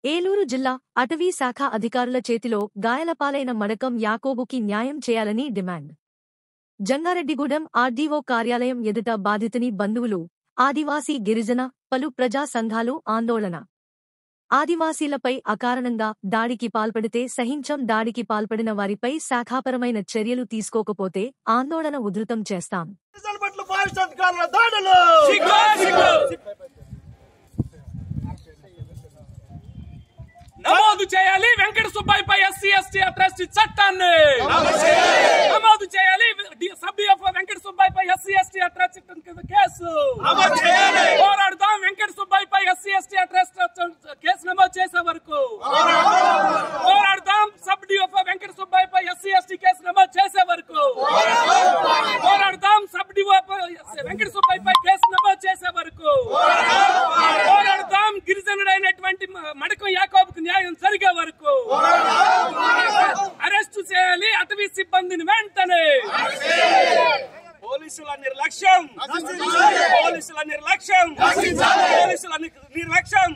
ఏలూరు జిల్లా అటవీ శాఖ అధికారుల చేతిలో గాయాలపాలైన మడకం యాకోబుకి న్యాయం చేయాలని డిమాండ్. జంగారెడ్డిగూడెం ఆర్డీఓ కార్యాలయం ఎదుట బాధితుని బంధువులు, ఆదివాసీ గిరిజన, పలు ప్రజా సంఘాలు ఆందోళన. ఆదివాసీలపై అకారణంగా దాడికి పాల్పడితే సహించం, దాడికి పాల్పడిన వారిపై శాఖాపరమైన చర్యలు తీసుకోకపోతే ఆందోళన ఉధృతం చేస్తాం. నమోదు చేయాలి వెంకట సుబ్బయ్యపై ఎస్సీ ఎస్టీ అట్రాసిటీ చట్టాన్ని నమోదు చేయాలి. సబ్ డిఎఫ్ఓ వెంకట సుబ్బయ్యపై ఎస్సీ ఎస్టీ అట్రాసిటీ కేసు పోరాడుతాం. వెంకట సుబ్బయ్యపై ఎస్సీ ఎస్టీ అట్రాసిటీ కేసు నమోదు చేసే వరకు పోరాడుతాం. సబ్ డిఎఫ్ఓ వెంకట సుబ్బయ్యపై ఎస్సీ ఎస్టీ కేసు నమోదు చేసే వరకు పోరాడుతాం. సబ్ డిఎఫ్ఓ వెంకట సుబ్బయ్యపై కేసు నమోదు చేసే వరకు పోరాడుతాం. గిరిజనుడైనటువంటి మడకం యాకోబుకు న్యాయం జరిగే వరకు అరెస్టు చేయాలి అటవీ సిబ్బందిని వెంటనే. పోలీసుల నిర్లక్ష్యం, పోలీసుల నిర్లక్ష్యం, పోలీసుల నిర్లక్ష్యం.